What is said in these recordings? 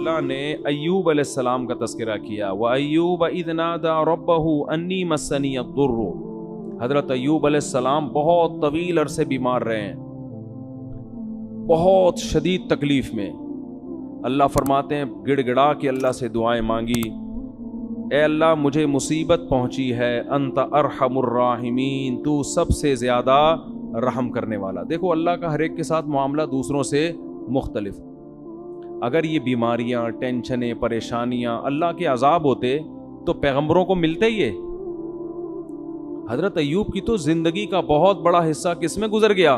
اللہ نے ایوب علیہ السلام کا تذکرہ کیا، وَأَيُّوبَ إِذْ نَادَىٰ رَبَّهُ أَنِّي مَسَّنِيَ الضُّرُّ۔ حضرت ایوب علیہ السلام بہت طویل عرصے بیمار رہے ہیں، بہت شدید تکلیف میں۔ اللہ فرماتے ہیں گڑ گڑا کے اللہ سے دعائیں مانگی، اے اللہ مجھے مصیبت پہنچی ہے، انت ارحم الراحمین، تو سب سے زیادہ رحم کرنے والا۔ دیکھو اللہ کا ہر ایک کے ساتھ معاملہ دوسروں سے مختلف۔ اگر یہ بیماریاں، ٹینشنیں، پریشانیاں اللہ کے عذاب ہوتے تو پیغمبروں کو ملتے ہی ہے۔ حضرت ایوب کی تو زندگی کا بہت بڑا حصہ کس میں گزر گیا؟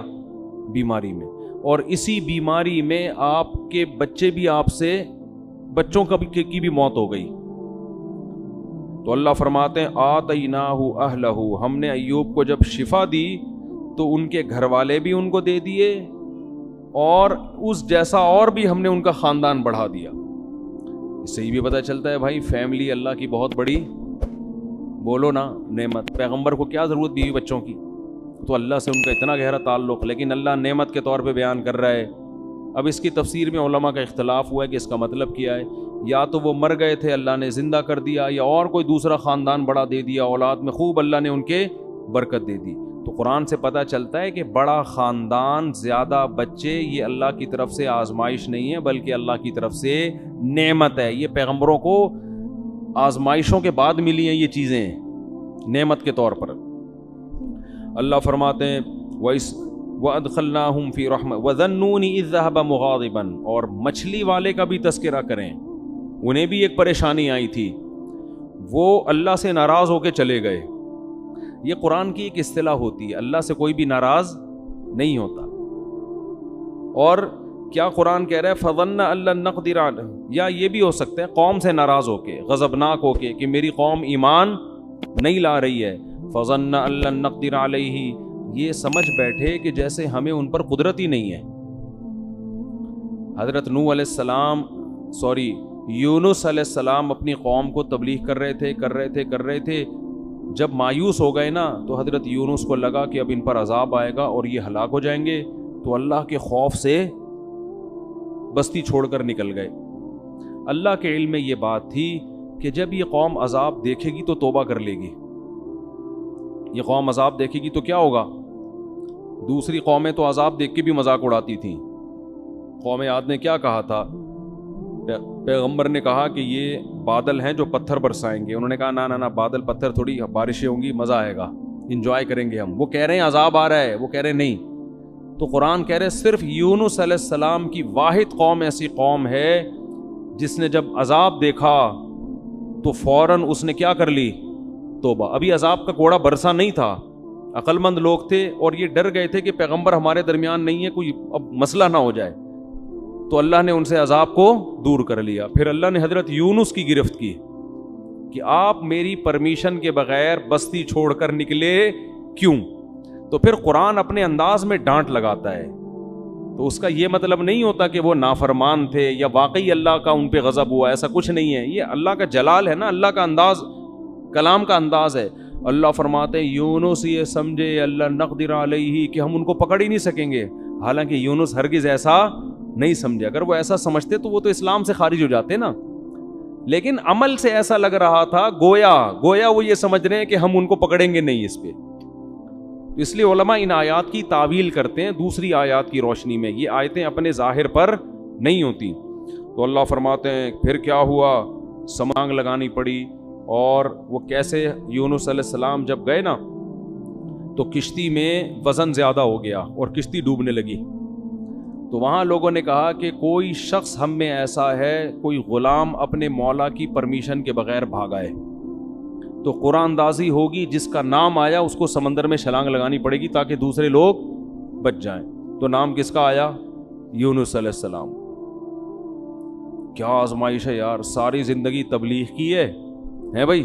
بیماری میں، اور اسی بیماری میں آپ کے بچے بھی آپ سے، بچوں کی بھی موت ہو گئی۔ تو اللہ فرماتے ہیں آتیناہ اہلہ، ہم نے ایوب کو جب شفا دی تو ان کے گھر والے بھی ان کو دے دیے، اور اس جیسا اور بھی ہم نے ان کا خاندان بڑھا دیا۔ اس سے یہ بھی پتہ چلتا ہے بھائی فیملی اللہ کی بہت بڑی، بولو نا، نعمت۔ پیغمبر کو کیا ضرورت بیوی بچوں کی، تو اللہ سے ان کا اتنا گہرا تعلق، لیکن اللہ نعمت کے طور پہ بیان کر رہا ہے۔ اب اس کی تفسیر میں علماء کا اختلاف ہوا ہے کہ اس کا مطلب کیا ہے، یا تو وہ مر گئے تھے اللہ نے زندہ کر دیا، یا اور کوئی دوسرا خاندان بڑا دے دیا، اولاد میں خوب اللہ نے ان کے برکت دے دی۔ تو قرآن سے پتہ چلتا ہے کہ بڑا خاندان، زیادہ بچے، یہ اللہ کی طرف سے آزمائش نہیں ہے بلکہ اللہ کی طرف سے نعمت ہے۔ یہ پیغمبروں کو آزمائشوں کے بعد ملی ہیں یہ چیزیں نعمت کے طور پر۔ اللہ فرماتے ہیں وَأَدْخَلْنَاهُمْ فِي رَحْمَةٍ وَظَنُّونِ إِذْ ذَهَبَ مُغَاضِبًا، اور مچھلی والے کا بھی تذکرہ کریں، انہیں بھی ایک پریشانی آئی تھی، وہ اللہ سے ناراض ہو کے چلے گئے۔ یہ قرآن کی ایک اصطلاح ہوتی ہے، اللہ سے کوئی بھی ناراض نہیں ہوتا۔ اور کیا قرآن کہہ رہا ہے فَظَنَّ أَن لَّن نَّقْدِرَ عَلَيْهِ، یا یہ بھی ہو سکتا ہے قوم سے ناراض ہو کے، غضبناک ہو کے کہ میری قوم ایمان نہیں لا رہی ہے۔ فَظَنَّ أَن لَّن نَّقْدِرَ عَلَيْهِ، یہ سمجھ بیٹھے کہ جیسے ہمیں ان پر قدرت ہی نہیں ہے۔ حضرت نوح علیہ السلام یونس علیہ السلام اپنی قوم کو تبلیغ کر رہے تھے، جب مایوس ہو گئے نا تو حضرت یونس کو لگا کہ اب ان پر عذاب آئے گا اور یہ ہلاک ہو جائیں گے، تو اللہ کے خوف سے بستی چھوڑ کر نکل گئے۔ اللہ کے علم میں یہ بات تھی کہ جب یہ قوم عذاب دیکھے گی تو توبہ کر لے گی، یہ قوم عذاب دیکھے گی تو کیا ہوگا؟ دوسری قومیں تو عذاب دیکھ کے بھی مذاق اڑاتی تھیں۔ قوم عاد نے کیا کہا تھا؟ پیغمبر نے کہا کہ یہ بادل ہیں جو پتھر برسائیں گے، انہوں نے کہا نہ بادل پتھر تھوڑی، بارشیں ہوں گی، مزہ آئے گا، انجوائے کریں گے ہم۔ وہ کہہ رہے ہیں عذاب آ رہا ہے، وہ کہہ رہے ہیں نہیں۔ تو قرآن کہہ رہے صرف یونس علیہ السلام کی واحد قوم ایسی قوم ہے جس نے جب عذاب دیکھا تو فوراً اس نے کیا کر لی؟ توبہ۔ ابھی عذاب کا کوڑا برسا نہیں تھا، عقل مند لوگ تھے اور یہ ڈر گئے تھے کہ پیغمبر ہمارے درمیان نہیں ہے، کوئی اب مسئلہ نہ ہو جائے، تو اللہ نے ان سے عذاب کو دور کر لیا۔ پھر اللہ نے حضرت یونس کی گرفت کی کہ آپ میری پرمیشن کے بغیر بستی چھوڑ کر نکلے کیوں؟ تو پھر قرآن اپنے انداز میں ڈانٹ لگاتا ہے، تو اس کا یہ مطلب نہیں ہوتا کہ وہ نافرمان تھے یا واقعی اللہ کا ان پہ غضب ہوا، ایسا کچھ نہیں ہے۔ یہ اللہ کا جلال ہے نا، اللہ کا انداز، کلام کا انداز ہے۔ اللہ فرماتے ہیں یونس یہ سمجھے اللہ نقدر علیہ کہ ہم ان کو پکڑ ہی نہیں سکیں گے، حالانکہ یونس ہرگز ایسا نہیں سمجھے۔ اگر وہ ایسا سمجھتے تو وہ تو اسلام سے خارج ہو جاتے نا، لیکن عمل سے ایسا لگ رہا تھا گویا وہ یہ سمجھ رہے ہیں کہ ہم ان کو پکڑیں گے نہیں اس پہ۔ اس لیے علماء ان آیات کی تعویل کرتے ہیں دوسری آیات کی روشنی میں، یہ آیتیں اپنے ظاہر پر نہیں ہوتی۔ تو اللہ فرماتے ہیں پھر کیا ہوا، سمانگ لگانی پڑی، اور وہ کیسے؟ یونس علیہ السلام جب گئے نا تو کشتی میں وزن زیادہ ہو گیا اور کشتی ڈوبنے لگی، تو وہاں لوگوں نے کہا کہ کوئی شخص ہم میں ایسا ہے، کوئی غلام اپنے مولا کی پرمیشن کے بغیر بھاگا ہے تو قرآن اندازی ہوگی، جس کا نام آیا اس کو سمندر میں چھلانگ لگانی پڑے گی تاکہ دوسرے لوگ بچ جائیں۔ تو نام کس کا آیا؟ یونس علیہ السلام۔ کیا آزمائش ہے یار، ساری زندگی تبلیغ کی ہے بھائی۔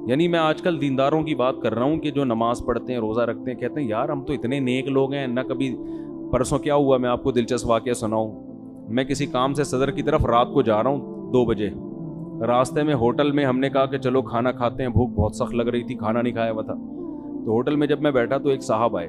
یعنی میں آج کل دینداروں کی بات کر رہا ہوں کہ جو نماز پڑھتے ہیں، روزہ رکھتے ہیں، کہتے ہیں یار ہم تو اتنے نیک لوگ ہیں، نہ کبھی پرسوں کیا ہوا، میں آپ کو دلچسپ واقعہ سناؤں۔ میں کسی کام سے صدر کی طرف رات کو جا رہا ہوں 2 بجے، راستے میں ہوٹل میں ہم نے کہا کہ چلو کھانا کھاتے ہیں، بھوک بہت سخت لگ رہی تھی، کھانا نہیں کھایا ہوا تھا۔ تو ہوٹل میں جب میں بیٹھا تو ایک صاحب آئے،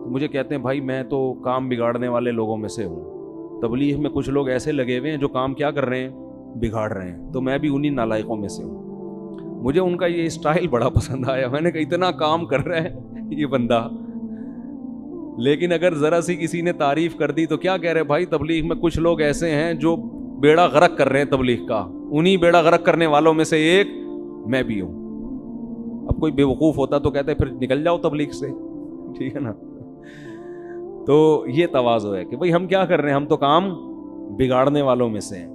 تو مجھے کہتے ہیں بھائی میں تو کام بگاڑنے والے لوگوں میں سے ہوں، تبلیغ میں کچھ لوگ ایسے لگے ہوئے ہیں جو کام کیا کر رہے ہیں، بگاڑ رہے ہیں، تو میں بھی انہی نالائقوں میں سے ہوں۔ مجھے ان کا یہ اسٹائل بڑا پسند آیا، میں نے کہا اتنا کام کر رہا ہے یہ بندہ، لیکن اگر ذرا سی کسی نے تعریف کر دی تو کیا کہہ رہے بھائی تبلیغ میں کچھ لوگ ایسے ہیں جو بیڑا غرق کر رہے ہیں تبلیغ کا، انہی بیڑا غرق کرنے والوں میں سے ایک میں بھی ہوں۔ اب کوئی بے وقوف ہوتا تو کہتے پھر نکل جاؤ تبلیغ سے، ٹھیک ہے نا۔ تو یہ تواضع ہے کہ بھئی ہم کیا کر رہے ہیں، ہم تو کام بگاڑنے والوں میں سے ہیں۔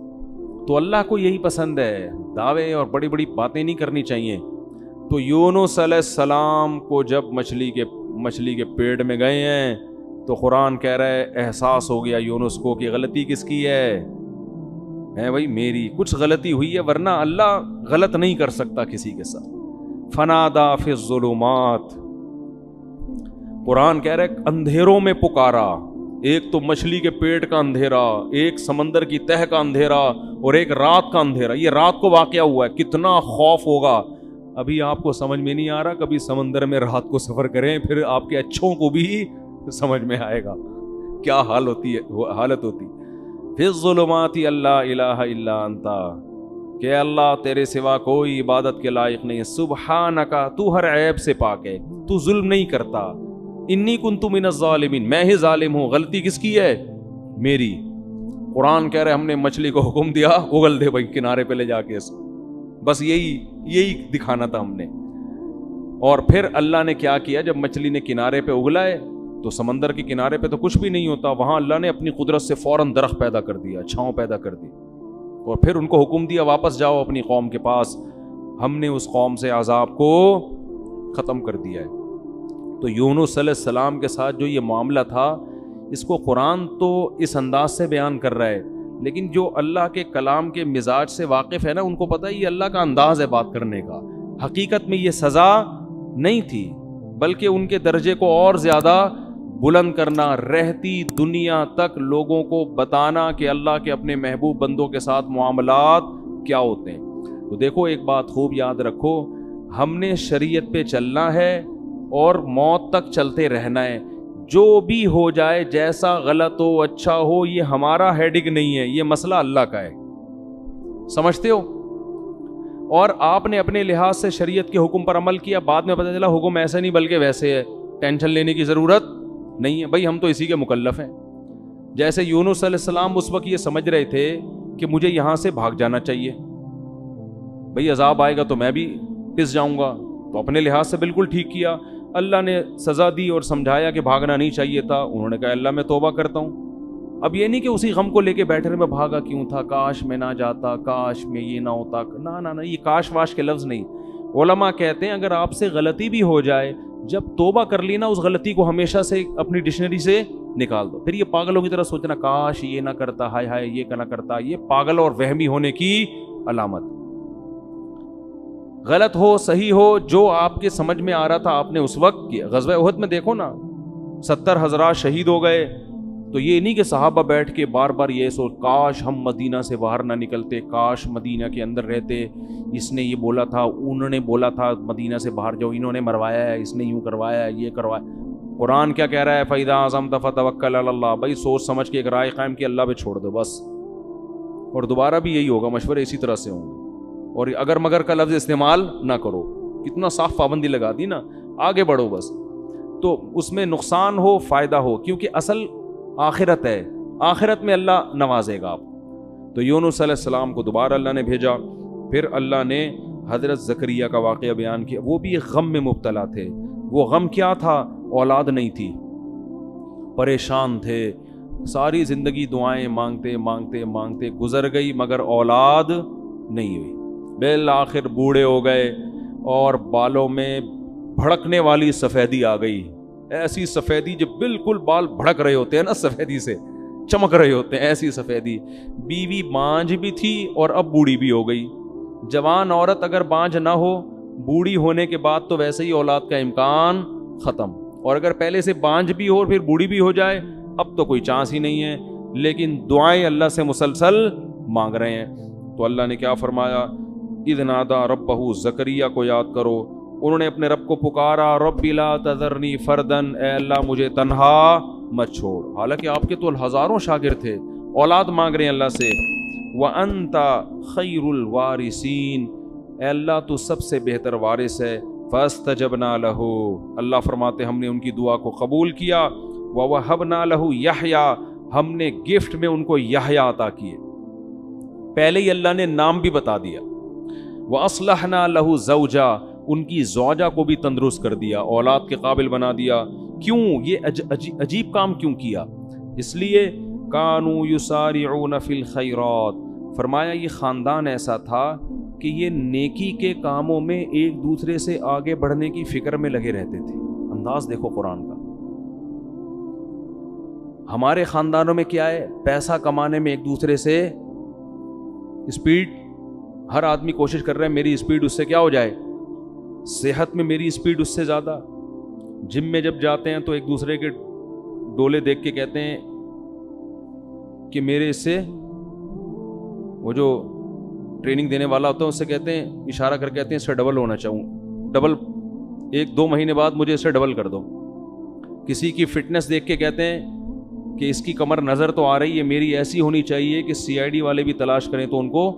تو اللہ کو یہی پسند ہے، دعوے اور بڑی بڑی باتیں نہیں کرنی چاہیے۔ تو یونس علیہ السلام کو جب مچھلی کے پیٹ میں گئے ہیں تو قرآن کہہ رہا ہے احساس ہو گیا یونس کو کہ غلطی کس کی ہے بھائی میری، کچھ غلطی ہوئی ہے، ورنہ اللہ غلط نہیں کر سکتا کسی کے ساتھ۔ فنادا فی الظلمات، قرآن کہہ رہا ہے اندھیروں میں پکارا، ایک تو مچھلی کے پیٹ کا اندھیرا، ایک سمندر کی تہ کا اندھیرا، اور ایک رات کا اندھیرا۔ یہ رات کو واقعہ ہوا ہے، کتنا خوف ہوگا۔ ابھی آپ کو سمجھ میں نہیں آ رہا، کبھی سمندر میں رات کو سفر کریں، پھر آپ کے اچھوں کو بھی سمجھ میں آئے گا کیا حالت ہوتی۔ فی الظلمات اللہ الہ الا انت، کہ اللہ تیرے سوا کوئی عبادت کے لائق نہیں، سبحانک تو ہر عیب سے پاک ہے، تو ظلم نہیں کرتا، انی کنت من الظالمین، میں ہی ظالم ہوں، غلطی کس کی ہے، میری۔ قرآن کہہ رہے ہم نے مچھلی کو حکم دیا اگل دے بھائی کنارے پہ لے جا کے، بس یہی دکھانا تھا ہم نے۔ اور پھر اللہ نے کیا کیا، جب مچھلی نے کنارے پہ اگلائے تو سمندر کے کنارے پہ تو کچھ بھی نہیں ہوتا، وہاں اللہ نے اپنی قدرت سے فوراً درخت پیدا کر دیا، چھاؤں پیدا کر دی، اور پھر ان کو حکم دیا واپس جاؤ اپنی قوم کے پاس، ہم نے اس قوم سے عذاب کو ختم کر دیا ہے۔ تو یونس علیہ السلام کے ساتھ جو یہ معاملہ تھا، اس کو قرآن تو اس انداز سے بیان کر رہا ہے، لیکن جو اللہ کے کلام کے مزاج سے واقف ہے نا، ان کو پتہ ہے یہ اللہ کا انداز ہے بات کرنے کا، حقیقت میں یہ سزا نہیں تھی، بلکہ ان کے درجے کو اور زیادہ بلند کرنا، رہتی دنیا تک لوگوں کو بتانا کہ اللہ کے اپنے محبوب بندوں کے ساتھ معاملات کیا ہوتے ہیں۔ تو دیکھو ایک بات خوب یاد رکھو، ہم نے شریعت پہ چلنا ہے اور موت تک چلتے رہنا ہے، جو بھی ہو جائے، جیسا غلط ہو اچھا ہو، یہ ہمارا ہیڈک نہیں ہے، یہ مسئلہ اللہ کا ہے، سمجھتے ہو؟ اور آپ نے اپنے لحاظ سے شریعت کے حکم پر عمل کیا، بعد میں پتہ چلا حکم ایسے نہیں بلکہ ویسے ہے، ٹینشن لینے کی ضرورت نہیں ہے، بھائی ہم تو اسی کے مکلف ہیں۔ جیسے یونس علیہ السلام اس وقت یہ سمجھ رہے تھے کہ مجھے یہاں سے بھاگ جانا چاہیے، بھائی عذاب آئے گا تو میں بھی پس جاؤں گا، تو اپنے لحاظ سے بالکل ٹھیک کیا، اللہ نے سزا دی اور سمجھایا کہ بھاگنا نہیں چاہیے تھا، انہوں نے کہا اللہ میں توبہ کرتا ہوں۔ اب یہ نہیں کہ اسی غم کو لے کے بیٹھے رہے میں بھاگا کیوں تھا، کاش میں نہ جاتا، کاش میں یہ نہ ہوتا، نہ یہ کاش واش کے لفظ نہیں۔ علماء کہتے ہیں اگر آپ سے غلطی بھی ہو جائے، جب توبہ کر لی نا، اس غلطی کو ہمیشہ سے اپنی ڈکشنری سے نکال دو، پھر یہ پاگلوں کی طرح سوچنا کاش یہ نہ کرتا، ہائے ہائے یہ نہ کرتا، یہ پاگل اور وہمی ہونے کی علامت۔ غلط ہو صحیح ہو، جو آپ کے سمجھ میں آ رہا تھا آپ نے اس وقت کیا۔ غزوہ احد میں دیکھو نا، 70 حضرات شہید ہو گئے، تو یہ نہیں کہ صحابہ بیٹھ کے بار بار یہ سوچ کاش ہم مدینہ سے باہر نہ نکلتے، کاش مدینہ کے اندر رہتے، اس نے یہ بولا تھا، انہوں نے بولا تھا مدینہ سے باہر جاؤ، انہوں نے مروایا ہے، اس نے یوں کروایا ہے، یہ کروایا۔ قرآن کیا کہہ رہا ہے، فَإِذَا عَزَمْتَ فَتَوَكَّلْ عَلَى اللَّهِ، بھائی سوچ سمجھ کے ایک رائے قائم کی، اللہ پہ چھوڑ دو بس، اور دوبارہ بھی یہی ہوگا، مشورے اسی طرح سے ہوں گے، اور اگر مگر کا لفظ استعمال نہ کرو، کتنا صاف پابندی لگا دی نا، آگے بڑھو بس، تو اس میں نقصان ہو فائدہ ہو، کیونکہ اصل آخرت ہے، آخرت میں اللہ نوازے گا آپ۔ تو یونس علیہ السلام کو دوبارہ اللہ نے بھیجا، پھر اللہ نے حضرت زکریا کا واقعہ بیان کیا، وہ بھی غم میں مبتلا تھے۔ وہ غم کیا تھا؟ اولاد نہیں تھی، پریشان تھے، ساری زندگی دعائیں مانگتے مانگتے مانگتے گزر گئی، مگر اولاد نہیں ہوئی، بالآخر بوڑھے ہو گئے، اور بالوں میں بھڑکنے والی سفیدی آ گئی، ایسی سفیدی جو بالکل بال بھڑک رہے ہوتے ہیں نا، سفیدی سے چمک رہے ہوتے ہیں، ایسی سفیدی۔ بیوی بانجھ بھی تھی اور اب بوڑھی بھی ہو گئی۔ جوان عورت اگر بانجھ نہ ہو، بوڑھی ہونے کے بعد تو ویسے ہی اولاد کا امکان ختم، اور اگر پہلے سے بانجھ بھی ہو اور پھر بوڑھی بھی ہو جائے، اب تو کوئی چانس ہی نہیں ہے، لیکن دعائیں اللہ سے مسلسل مانگ رہے ہیں۔ تو اللہ نے کیا فرمایا، اذ نادا ربہ، زکریا کو یاد کرو، انہوں نے اپنے رب کو پکارا، رب لا تذرنی فردن، اے اللہ مجھے تنہا مت چھوڑ. حالانکہ آپ کے تو ہزاروں شاگرد تھے، اولاد مانگ رہے ہیں اللہ سے. وَأَنْتَ خَيْرُ الْوَارِثِينَ، اے اللہ تو سب سے بہتر وارث ہے. فَاسْتَجَبْنَا لَهُ، اللہ فرماتے ہم نے ان کی دعا کو قبول کیا. وَوَهَبْنَا لَهُ يَحْيَىٰ، ہم نے گفٹ میں ان کو یحییٰ عطا کیے. پہلے ہی اللہ نے نام بھی بتا دیا. وَأَصْلَحْنَا لَهُ زَوْجًا، ان کی زوجہ کو بھی تندرست کر دیا، اولاد کے قابل بنا دیا. کیوں یہ عجیب کام کیوں کیا؟ اس لیے کانوا یسارعون فی الخیرات، فرمایا یہ خاندان ایسا تھا کہ یہ نیکی کے کاموں میں ایک دوسرے سے آگے بڑھنے کی فکر میں لگے رہتے تھے. انداز دیکھو قرآن کا. ہمارے خاندانوں میں کیا ہے؟ پیسہ کمانے میں ایک دوسرے سے اسپیڈ، ہر آدمی کوشش کر رہا ہے میری اسپیڈ اس سے کیا ہو جائے، صحت میں میری اسپیڈ اس سے زیادہ. جم میں جب جاتے ہیں تو ایک دوسرے کے ڈولے دیکھ کے کہتے ہیں کہ میرے اس سے، وہ جو ٹریننگ دینے والا ہوتا ہے اس سے کہتے ہیں، اشارہ کر کہتے ہیں اس سے ڈبل ہونا چاہوں، ڈبل 1-2 مہینے بعد مجھے اس سے ڈبل کر دو. کسی کی فٹنس دیکھ کے کہتے ہیں کہ اس کی کمر نظر تو آ رہی ہے، میری ایسی ہونی چاہیے کہ CID والے بھی تلاش کریں تو ان کو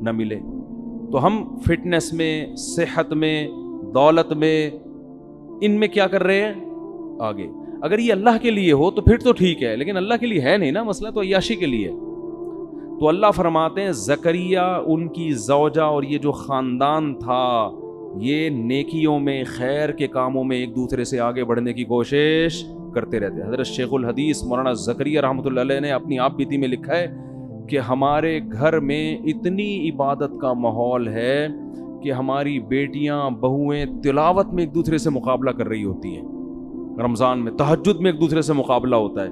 نہ ملے. تو ہم فٹنس میں، صحت میں، دولت میں، ان میں کیا کر رہے ہیں آگے. اگر یہ اللہ کے لیے ہو تو پھر تو ٹھیک ہے، لیکن اللہ کے لیے ہے نہیں نا، مسئلہ تو عیاشی کے لیے. تو اللہ فرماتے ہیں زکریا، ان کی زوجہ اور یہ جو خاندان تھا، یہ نیکیوں میں، خیر کے کاموں میں ایک دوسرے سے آگے بڑھنے کی کوشش کرتے رہتے. حضرت شیخ الحدیث مولانا زکریا رحمۃ اللہ علیہ نے اپنی آپ بیتی میں لکھا ہے کہ ہمارے گھر میں اتنی عبادت کا ماحول ہے کہ ہماری بیٹیاں، بہویں تلاوت میں ایک دوسرے سے مقابلہ کر رہی ہوتی ہیں. رمضان میں تہجد میں ایک دوسرے سے مقابلہ ہوتا ہے.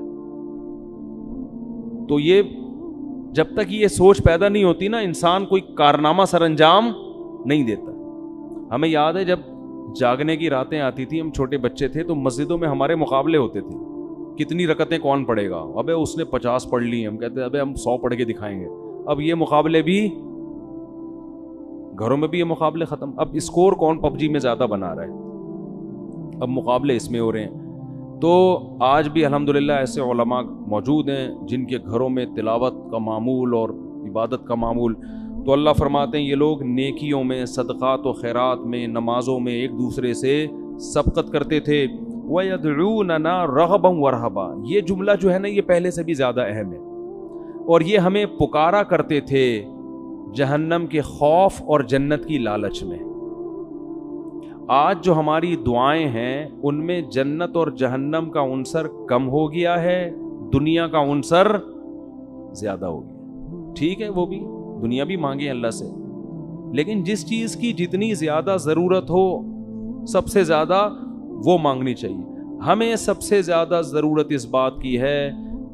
تو یہ جب تک یہ سوچ پیدا نہیں ہوتی نا، انسان کوئی کارنامہ سر انجام نہیں دیتا. ہمیں یاد ہے جب جاگنے کی راتیں آتی تھی، ہم چھوٹے بچے تھے تو مسجدوں میں ہمارے مقابلے ہوتے تھے، کتنی رکعتیں کون پڑھے گا. ابے اس نے 50 پڑھ لی، ہم کہتے ہیں ابے ہم 100 پڑھ کے دکھائیں گے. اب یہ مقابلے بھی گھروں میں بھی، یہ مقابلے ختم. اب اسکور کون PUBG میں زیادہ بنا رہا ہے، اب مقابلے اس میں ہو رہے ہیں. تو آج بھی الحمدللہ ایسے علماء موجود ہیں جن کے گھروں میں تلاوت کا معمول اور عبادت کا معمول. تو اللہ فرماتے ہیں یہ لوگ نیکیوں میں، صدقات و خیرات میں، نمازوں میں ایک دوسرے سے سبقت کرتے تھے. وَيَدْعُونَنَا رَغَبًا وَرَهَبًا، یہ جملہ جو ہے نا یہ پہلے سے بھی زیادہ اہم ہے. اور یہ ہمیں پکارا کرتے تھے جہنم کے خوف اور جنت کی لالچ میں. آج جو ہماری دعائیں ہیں ان میں جنت اور جہنم کا عنصر کم ہو گیا ہے، دنیا کا عنصر زیادہ ہو گیا. ٹھیک ہے، وہ بھی دنیا بھی مانگے اللہ سے، لیکن جس چیز کی جتنی زیادہ ضرورت ہو سب سے زیادہ وہ مانگنی چاہیے. ہمیں سب سے زیادہ ضرورت اس بات کی ہے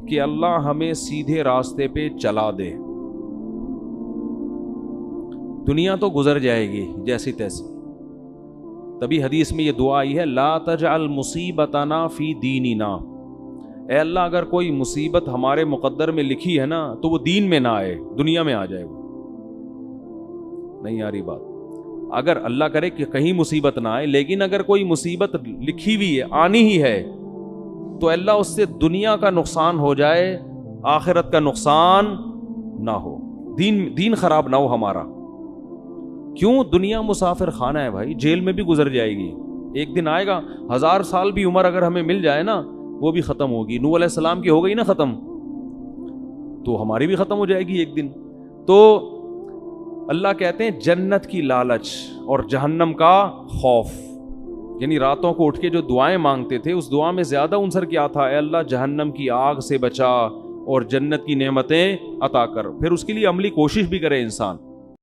کہ اللہ ہمیں سیدھے راستے پہ چلا دے. دنیا تو گزر جائے گی جیسی تیسی. تبھی حدیث میں یہ دعا آئی ہے، لا تجعل مصیبتنا فی دیننا، اے اللہ اگر کوئی مصیبت ہمارے مقدر میں لکھی ہے نا تو وہ دین میں نہ آئے، دنیا میں آ جائے. وہ نہیں آ رہی بات. اگر اللہ کرے کہ کہیں مصیبت نہ آئے، لیکن اگر کوئی مصیبت لکھی ہوئی ہے، آنی ہی ہے، تو اللہ اس سے دنیا کا نقصان ہو جائے، آخرت کا نقصان نہ ہو، دین خراب نہ ہو ہمارا. کیوں؟ دنیا مسافر خانہ ہے بھائی، جیل میں بھی گزر جائے گی، ایک دن آئے گا. 1000 سال بھی عمر اگر ہمیں مل جائے نا وہ بھی ختم ہوگی. نوح علیہ السلام کی ہو گئی نا ختم، تو ہماری بھی ختم ہو جائے گی ایک دن. تو اللہ کہتے ہیں جنت کی لالچ اور جہنم کا خوف، یعنی راتوں کو اٹھ کے جو دعائیں مانگتے تھے اس دعا میں زیادہ عنصر کیا تھا؟ اے اللہ جہنم کی آگ سے بچا اور جنت کی نعمتیں عطا کر. پھر اس کے لیے عملی کوشش بھی کرے انسان.